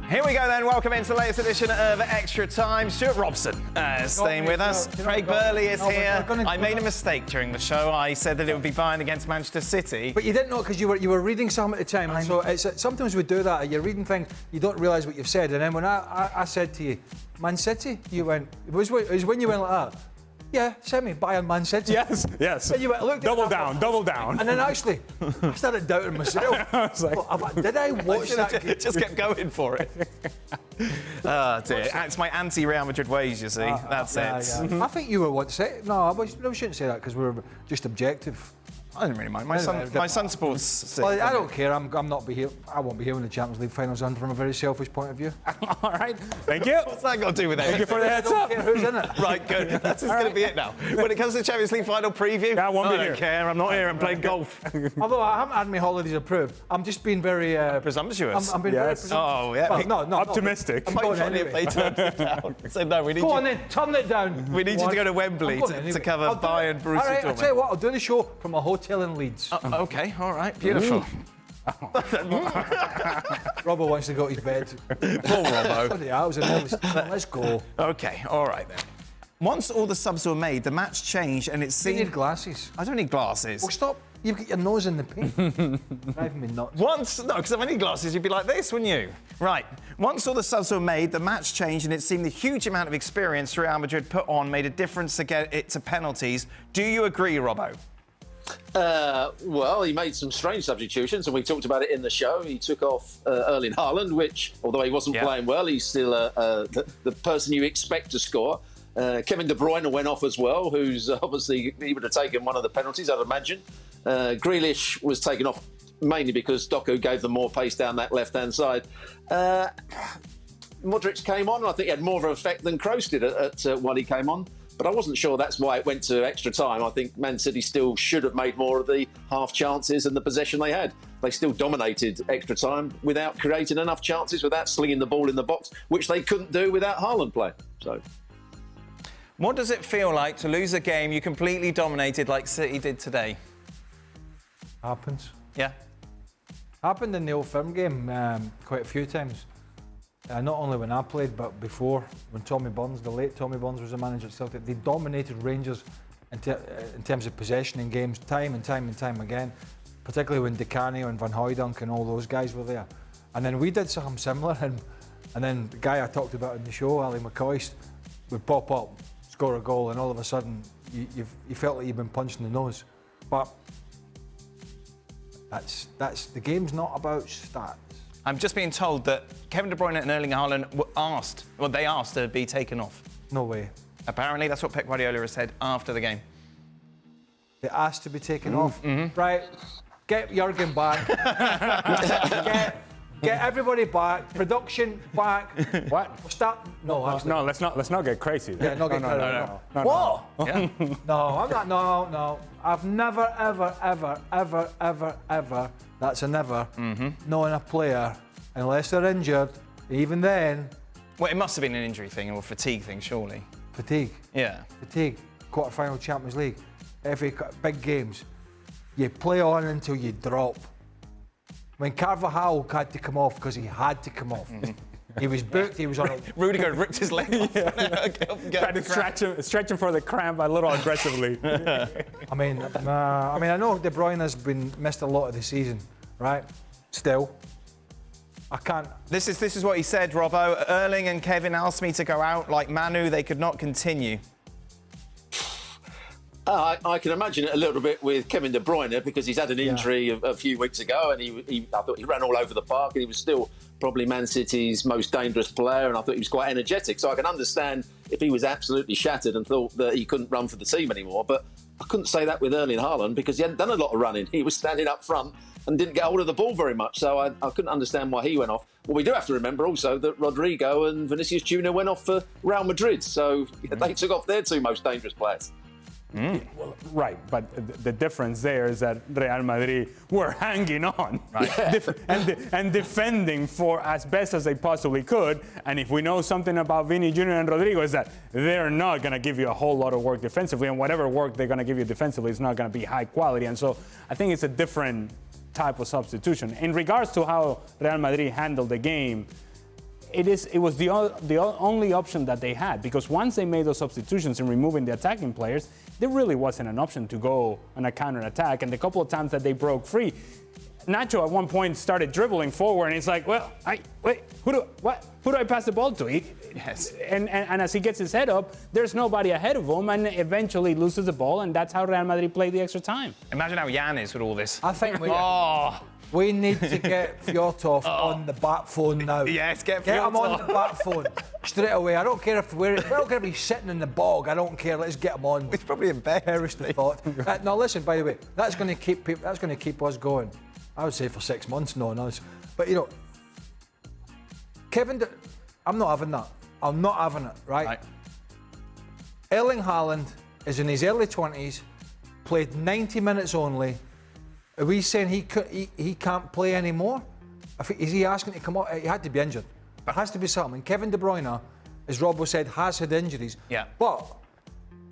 Here we go then. Welcome into the latest edition of Extra Time. Stewart Robson staying with us. Craig Burley is here. I made a mistake during the show. I said that it would be Bayern against Manchester City. But you didn't know because you were reading something at the time. So sometimes we do that. You're reading things, you don't realise what you've said. And then when I said to you, Man City, you went, it was when you went like that. Yeah, send me Bayern Man City. Yes. And you went, looked double down. And then actually, I started doubting myself. I was like, did I watch that? Just kept going for it. Oh dear, it's my anti-Real Madrid ways, you see. That's it. Yeah. I think you were once saying, no, we shouldn't say that because we're just objective. I don't really mind. My son supports City. Well, I don't care. I'm not be here. I won't be here when the Champions League finals on from a very selfish point of view. All right, thank you. What's that got to do with it? Thank you for the heads up. I don't care who's in it. Right, good. That's just going to be it now. When it comes to the Champions League final preview, I won't be here. I don't care. I'm not here. I'm playing golf. Although I haven't had my holidays approved, I'm just being very presumptuous. I'm being very presumptuous. Oh yeah. Well, no, optimistic. I'm going anyway. If they turned it down. So no, we need Go you. on then, turn it down. We need you to go to Wembley to cover Bayern, Borussia Dortmund. All right, I'll tell you what. I'll do the show from a hotel in Leeds. Okay, all right, beautiful. Robbo wants to go to his bed. Poor Robbo. Yeah, I was nervous. Let's go. Okay, all right then. Once all the subs were made, the match changed and it You seemed... need glasses. I don't need glasses. Well, stop. You've got your nose in the paint. Driving me nuts. No, because if I need glasses, you'd be like this, wouldn't you? Right. Once all the subs were made, the match changed and it seemed the huge amount of experience Real Madrid put on made a difference to get it to penalties. Do you agree, Robbo? Well, he made some strange substitutions, and we talked about it in the show. He took off Erling Haaland, which, although he wasn't playing well, he's still the person you expect to score. Kevin De Bruyne went off as well, who's obviously, he would have taken one of the penalties, I'd imagine. Grealish was taken off mainly because Doku gave them more pace down that left-hand side. Modric came on, and I think he had more of an effect than Kroos did while he came on. But I wasn't sure that's why it went to extra time. I think Man City still should have made more of the half chances and the possession they had. They still dominated extra time without creating enough chances, without slinging the ball in the box, which they couldn't do without Haaland playing. So, what does it feel like to lose a game you completely dominated like City did today? Happens. Yeah? Happened in the Old Firm game quite a few times. Not only when I played, but before, when Tommy Burns, the late Tommy Burns, was the manager at Celtic, they dominated Rangers in terms of possession in games, time and time again, particularly when Di Canio and Van Hooijdonk and all those guys were there. And then we did something similar, and then the guy I talked about in the show, Ali McCoist, would pop up, score a goal, and all of a sudden you felt like you've been punched in the nose. But that's the game's not about stats. I'm just being told that Kevin De Bruyne and Erling Haaland were asked to be taken off. No way. Apparently, that's what Pep Guardiola has said after the game. They asked to be taken off. Mm-hmm. Right, get Jurgen back. get everybody back. Production back. What? Stop. No, actually. No, let's not get crazy. Yeah, not get crazy. No. What? Yeah. No, I'm not. No. I've never, ever. That's a never. Known a player, unless they're injured, even then. Well, it must have been an injury thing or fatigue thing, surely. Fatigue. Yeah. Fatigue. Quarter-final Champions League. Every big games, you play on until you drop. When Carvajal had to come off because he had to come off. He was booked. He was on. Rudiger ripped his leg off. Tried to stretch him for the cramp a little aggressively. I mean, I know De Bruyne has been missed a lot of the season, right? Still, I can't. This is what he said, Robbo. Erling and Kevin asked me to go out like Manu. They could not continue. I can imagine it a little bit with Kevin De Bruyne because he's had an injury a few weeks ago, and I thought he ran all over the park, and he was still probably Man City's most dangerous player, and I thought he was quite energetic. So I can understand if he was absolutely shattered and thought that he couldn't run for the team anymore. But I couldn't say that with Erling Haaland because he hadn't done a lot of running. He was standing up front and didn't get hold of the ball very much. So I couldn't understand why he went off. Well, we do have to remember also that Rodrigo and Vinicius Junior went off for Real Madrid. So they took off their two most dangerous players. Well, right, but the difference there is that Real Madrid were hanging on and defending for as best as they possibly could. And if we know something about Vini Jr. and Rodrigo is that they're not going to give you a whole lot of work defensively, and whatever work they're going to give you defensively is not going to be high quality. And so I think it's a different type of substitution. In regards to how Real Madrid handled the game, it was the only option that they had, because once they made those substitutions and removing the attacking players, there really wasn't an option to go on a counter-attack. And the couple of times that they broke free, Nacho at one point started dribbling forward, and it's like, well, who do I pass the ball to? Yes. And as he gets his head up, there's nobody ahead of him, and eventually loses the ball, and that's how Real Madrid played the extra time. Imagine how Jan is with all this. I think Oh, we need to get Fjortov on the bat phone now. yes, get Get him on Fjortov. the bat phone straight away. I don't care if he's sitting in the bog. I don't care. Let's get him on. He's probably in bed. Perish the thought. Now listen, by the way, that's going to keep us going. I would say for 6 months, no. But you know, I'm not having that. I'm not having it, right? Erling Haaland is in his early 20s, played 90 minutes only. Are we saying he can't play anymore? Is he asking to come off? He had to be injured. There has to be something. And Kevin De Bruyne, as Robbo said, has had injuries. Yeah. But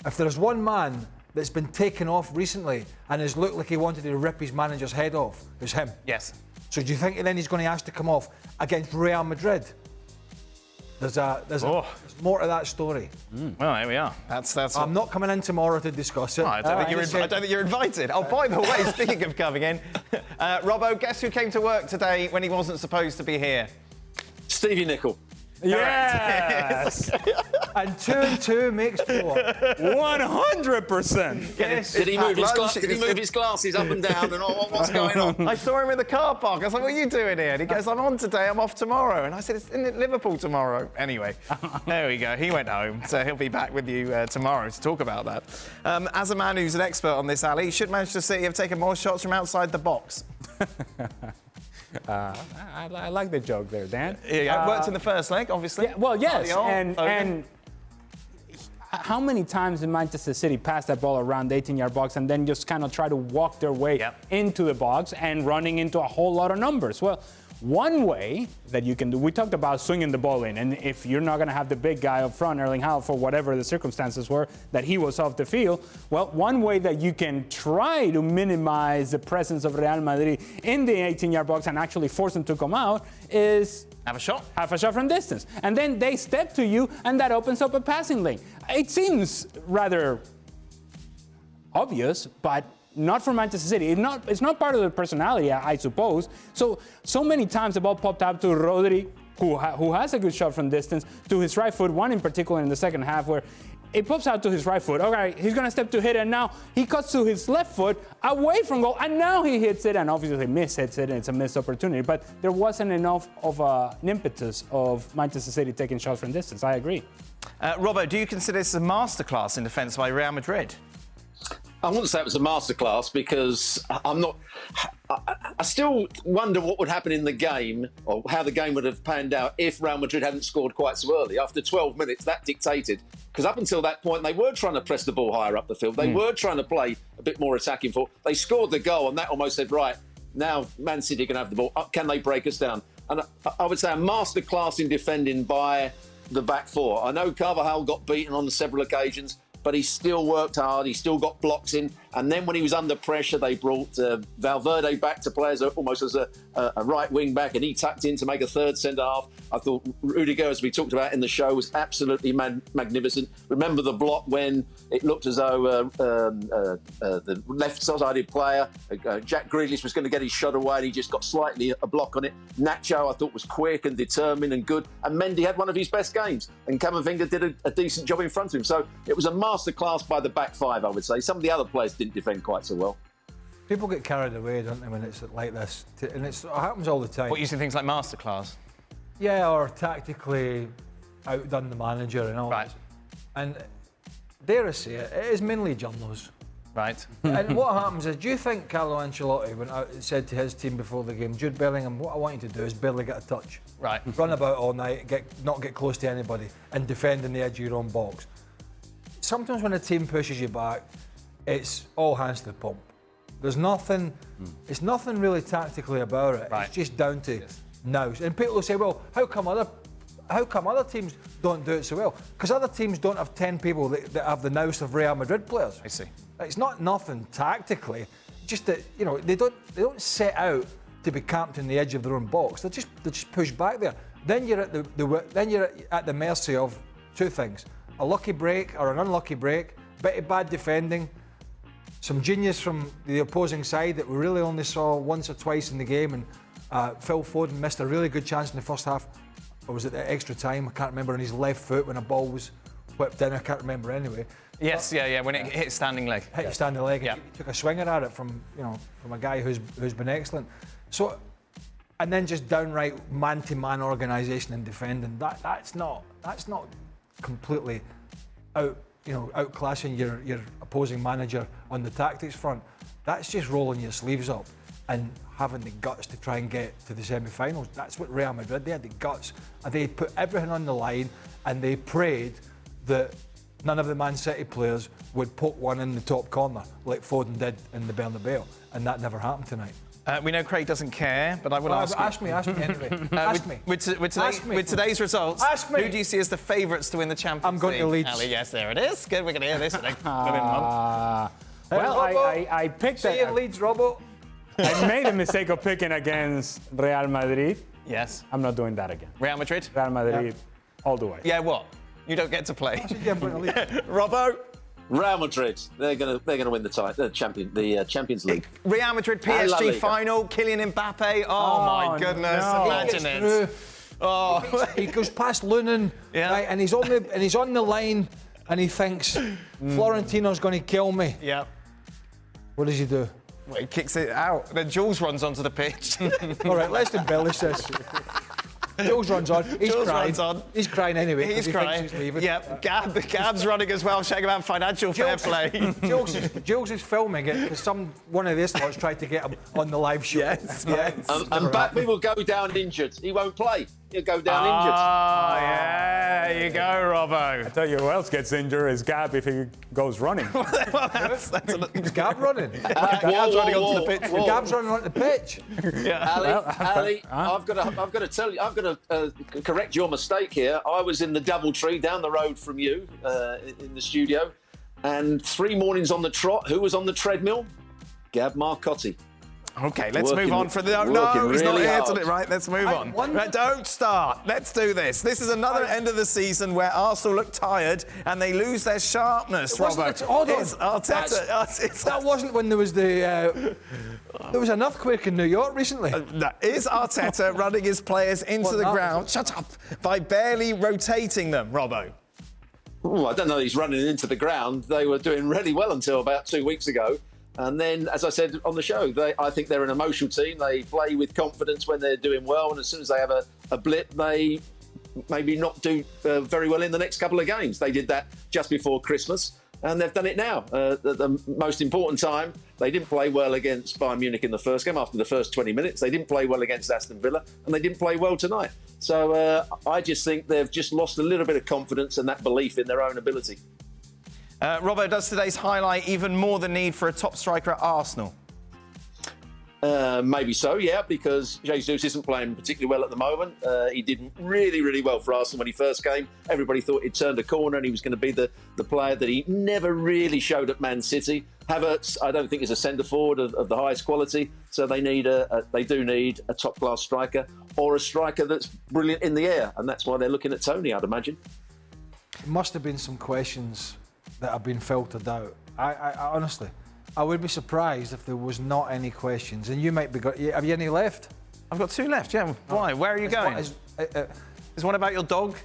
if there's one man that's been taken off recently and has looked like he wanted to rip his manager's head off, it's him. Yes. So do you think then he's going to ask to come off against Real Madrid? There's more to that story. Well, here we are. That's. I'm not coming in tomorrow to discuss it. I don't think you're invited. Oh, by the way, speaking of coming in, Robbo, guess who came to work today when he wasn't supposed to be here? Stevie Nicol. Yes! And 2 and 2 makes 4. 100%. Yes. Did he move his glasses up and down and what's going on? I saw him in the car park. I was like, what are you doing here? And he goes, I'm on today, I'm off tomorrow. And I said, it's in Liverpool tomorrow. Anyway, there we go. He went home. So he'll be back with you tomorrow to talk about that. As a man who's an expert on this, Ali, should Manchester City have taken more shots from outside the box? I like the joke there, Dan. Yeah, worked in the first leg, obviously. Yeah, well, yes. And How many times did Manchester City pass that ball around the 18-yard box and then just kind of try to walk their way into the box and running into a whole lot of numbers? Well, one way that you can do, we talked about swinging the ball in, and if you're not going to have the big guy up front, Erling Haaland, for whatever the circumstances were that he was off the field, well, one way that you can try to minimize the presence of Real Madrid in the 18-yard box and actually force them to come out is have a shot from distance. And then they step to you, and that opens up a passing lane. It seems rather obvious, but not for Manchester City. It's not part of their personality, I suppose. So many times the ball popped out to Rodri, who has a good shot from distance, to his right foot, one in particular in the second half, where it pops out to his right foot. Okay, he's going to step to hit it, and now he cuts to his left foot away from goal, and now he hits it, and obviously hits it, and it's a missed opportunity. But there wasn't enough of an impetus of Manchester City taking shots from distance. I agree. Robbo, do you consider this a masterclass in defence by Real Madrid? I wouldn't say it was a masterclass because I still wonder what would happen in the game, or how the game would have panned out if Real Madrid hadn't scored quite so early. After 12 minutes, that dictated. Because up until that point, they were trying to press the ball higher up the field. They were trying to play a bit more attacking football. They scored the goal, and that almost said, right, now Man City can have the ball. Can they break us down? And I would say a masterclass in defending by the back four. I know Carvajal got beaten on several occasions, but he still worked hard. He still got blocks in. And then when he was under pressure, they brought Valverde back to play almost as a right wing back, and he tucked in to make a third centre half. I thought Rudiger, as we talked about in the show, was absolutely magnificent. Remember the block when it looked as though the left-sided player, Jack Grealish, was going to get his shot away, and he just got slightly a block on it. Nacho, I thought, was quick and determined and good. And Mendy had one of his best games. And Camavinga did a decent job in front of him. So it was a masterclass by the back five, I would say. Some of the other players didn't defend quite so well. People get carried away, don't they, when it's like this? And it happens all the time. What, using things like masterclass? Yeah, or tactically outdone the manager and all. Right. And dare I say it, it is mainly journalists. Right. And what happens is, do you think Carlo Ancelotti went out and said to his team before the game, Jude Bellingham, what I want you to do is barely get a touch. Right. Run about all night, not get close to anybody, and defend in the edge of your own box. Sometimes when a team pushes you back, it's all hands to the pump. There's nothing, it's nothing really tactically about it. Right. It's just down to nous. And people will say, well, how come other teams don't do it so well? Because other teams don't have 10 people that have the nous of Real Madrid players. I see. It's not nothing tactically, just that, they don't set out to be camped in the edge of their own box. They just push back there. then you're at the mercy of two things: a lucky break or an unlucky break, bit of bad defending, some genius from the opposing side that we really only saw once or twice in the game, and Phil Foden missed a really good chance in the first half. Or was it the extra time? I can't remember. On his left foot when a ball was whipped in. I can't remember anyway. Yes, yeah. When it hit standing leg. Hit his standing leg. Yeah. He took a swinger at it from a guy who's been excellent. So, and then just downright man-to-man organisation and defending. That's not completely outclassing your opposing manager on the tactics front. That's just rolling your sleeves up and having the guts to try and get to the semi-finals. That's what Real Madrid, they had the guts. And they put everything on the line and they prayed that none of the Man City players would poke one in the top corner like Foden did in the Bernabeu. And that never happened tonight. We know Craig doesn't care, but I will ask you. Ask me anyway. Ask me. With today's results, Ask me. who do you see as the favourites to win the Champions League? I'm going to Leeds. Ali, yes, there it is. Good, we're going to hear this. Well, I picked See you in Leeds, Robbo. I made a mistake of picking against Real Madrid. Yes. I'm not doing that again. Real Madrid? Real Madrid, all the way. Yeah, what? You don't get to play. Yeah, I'm going to Leeds. Robbo? Real Madrid, they're gonna win the Champions League. Real Madrid La PSG Liga. final, Kylian Mbappe. Oh my goodness, no. imagine it. Oh. He goes past Lunin, Yeah. right, and he's on the line, and he thinks Florentino's going to kill me. Yeah. What does he do? Well, he kicks it out. Then Jules runs onto the pitch. All right, let's embellish this. Jules runs on. He's Jules crying. runs on. He's crying anyway. He's he crying. Thinks he's leaving. Yeah, Gab's running as well, shouting about financial fair play. Jules is filming it because one of these lots tried to get him on the live show. Yes. And Mbappe will go down injured. He won't play. He'll go down injured. Oh, yeah, there you go, Robbo. I tell you who else gets injured is Gab if he goes running. Well, that's Is Gab running? Gab's running onto the pitch. Gab's running onto the pitch. Ali, I've got to tell you, I've got to correct your mistake here. I was in the DoubleTree down the road from you in the studio, and 3 mornings on the trot. Who was on the treadmill? Gab Marcotti. Okay, let's Working- move on for the. No, working he's not really here hard. today. Right, let's move on. wonder- Right, don't start. Let's do this. This is another end of the season where Arsenal look tired and they lose their sharpness. Wasn't Robbo. it? Hold on. It's Arteta. That wasn't when there was there was an earthquake in New York recently. Is Arteta running his players into Well, the that- ground? Shut up! By barely rotating them, Robbo. Ooh, I don't know. He's running into the ground. They were doing really well until about 2 weeks ago. And then, as I said on the show, I think they're an emotional team. They play with confidence when they're doing well. And as soon as they have a blip, they maybe not do very well in the next couple of games. They did that just before Christmas. And they've done it now. At the most important time, they didn't play well against Bayern Munich in the first game. After the first 20 minutes, they didn't play well against Aston Villa. And they didn't play well tonight. So I just think they've just lost a little bit of confidence and that belief in their own ability. Robbo, does today's highlight even more the need for a top striker at Arsenal? Maybe so, yeah, because Jesus isn't playing particularly well at the moment. He did really, really well for Arsenal when he first came. Everybody thought he'd turned a corner and he was going to be the player that he never really showed at Man City. Havertz, I don't think, is a centre forward of the highest quality, so they do need a top-class striker or a striker that's brilliant in the air, and that's why they're looking at Tony, I'd imagine. There must have been some questions that have been filtered out. I honestly, I would be surprised if there was not any questions. And you might be. Have you any left? I've got 2 left, yeah. Why? Where are you going? Is one about your dog?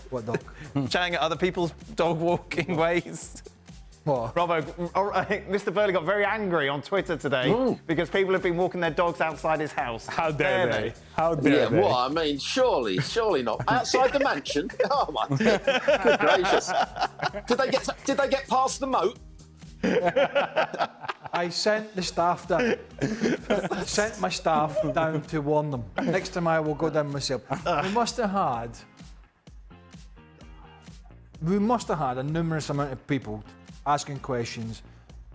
what dog? Chatting at other people's dog walking ways? What? Robbo, Mr. Burley got very angry on Twitter today because people have been walking their dogs outside his house. How dare they? How dare Yeah, they? well, I mean, surely not. Outside the mansion? Oh, my good gracious. Did they get past the moat? I sent the staff down. Sent my staff down to warn them. Next time I will go down myself. We must have had a numerous amount of people asking questions.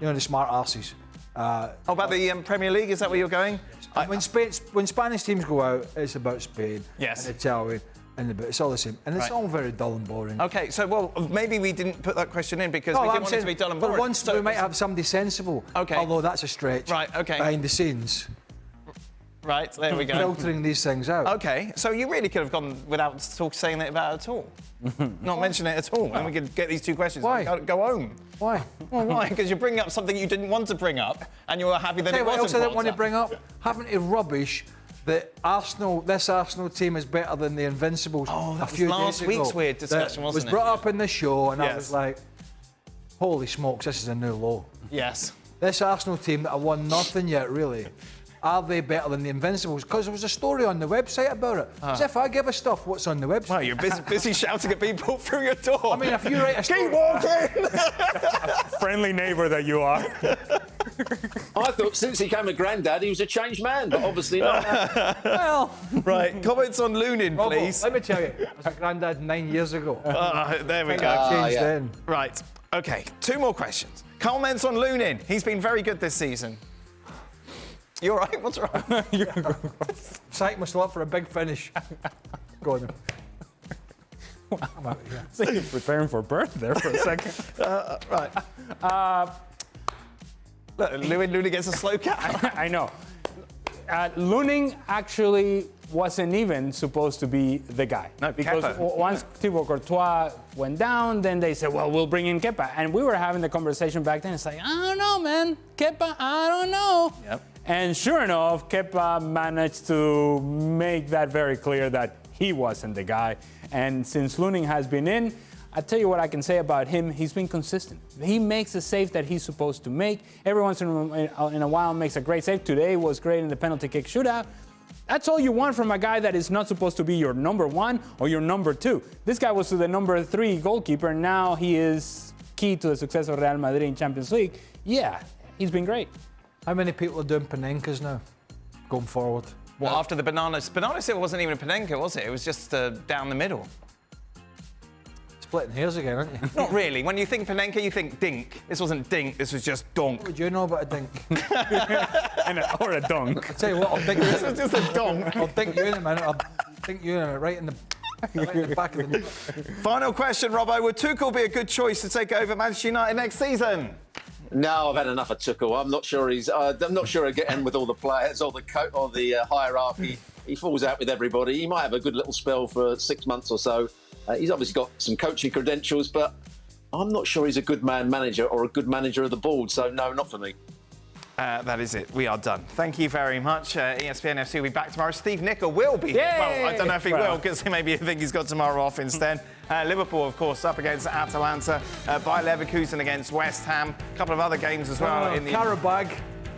You know, the smart arses. About the Premier League, is that where you're going? When Spanish teams go out, it's about Spain Yes. and Italian, and it's all the same. And it's Right. all very dull and boring. Okay, so, well, maybe we didn't put that question in because we didn't want it to be dull and boring. But once we might have somebody sensible, Okay. although that's a stretch, Right, okay. behind the scenes. Right, there we go. filtering these things out. Okay, so you really could have gone without saying it about it at all. Not mention it at all. And we could get these 2 questions. Why? Go home. Why? Well, why? Because you're bringing up something you didn't want to bring up, and you were happy that Tell it you what wasn't else I didn't brought want to up. bring up? Having to rubbish that this Arsenal team is better than the Invincibles. Oh, that a was few last days week's ago. weird discussion, That wasn't was it? brought up in the show, and I Yes. was like, holy smokes, this is a new low. Yes. This Arsenal team that have won nothing yet, really. Are they better than the Invincibles? Because there was a story on the website about it. As if I give a stuff what's on the website. Well, you're busy shouting at people through your door. I mean, if you write a story... Keep walking! Friendly neighbour that you are. I thought since he came a granddad, he was a changed man, but obviously not. Well, Right, comments on Lunin, Robbo, please. let me tell you, I was a granddad 9 years ago. There we I go. changed yeah. then. Right, okay, 2 more questions. Comments on Lunin. He's been very good this season. You all right? What's wrong? Psych myself up for a big finish. Go on then. I'm out of here. So you're preparing for birth there for a second. Right. Look, Lunin gets a slow cat. I know. Lunin actually wasn't even supposed to be the guy. No, because Kepa. once Thibaut Courtois went down, then they said, well, we'll bring in Kepa. And we were having the conversation back then. It's like, I don't know, man. Kepa, I don't know. Yep. And sure enough, Kepa managed to make that very clear that he wasn't the guy. And since Lunin has been in, I tell you what I can say about him, he's been consistent. He makes the save that he's supposed to make. Every once in a while makes a great save. Today was great in the penalty kick shootout. That's all you want from a guy that is not supposed to be your number 1 or your number 2. This guy was the number 3 goalkeeper, and now he is key to the success of Real Madrid in Champions League. Yeah, he's been great. How many people are doing Panenkas now, going forward? Well, after the banana it wasn't even a Panenka, was it? It was just down the middle. Splitting hairs again, aren't you? Not really. When you think Panenka, you think dink. This wasn't dink, this was just donk. What would you know about a dink? Or a dunk. I'll tell you what, I'll dink you This in. was just a donk. I'll dink you in a minute. I'll dink you in a minute, right in the back of the... Final question, Robbo. Would Tuchel be a good choice to take over Manchester United next season? No, I've had enough of Tuchel. I'm not sure he'll get in with all the players or the hierarchy. He falls out with everybody. He might have a good little spell for 6 months or so. He's obviously got some coaching credentials, but I'm not sure he's a good manager or a good manager of the board. So no, not for me. That is it. We are done. Thank you very much. ESPN FC will be back tomorrow. Steve Nicol will be here. Well, I don't know if he will, because maybe you think he's got tomorrow off instead. Liverpool, of course, up against Atalanta. Bayer Leverkusen against West Ham. A couple of other games as well. In the Carabag.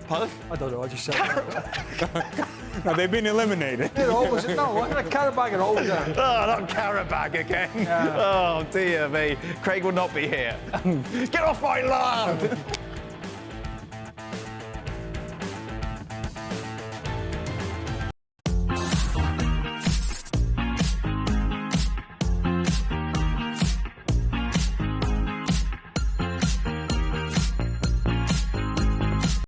Pardon? I don't know, I just said that. No, they've been eliminated. They're always... No, a Carabag are always there. Oh, not Carabag again. Yeah. Oh, dear me. Craig will not be here. Get off my lawn!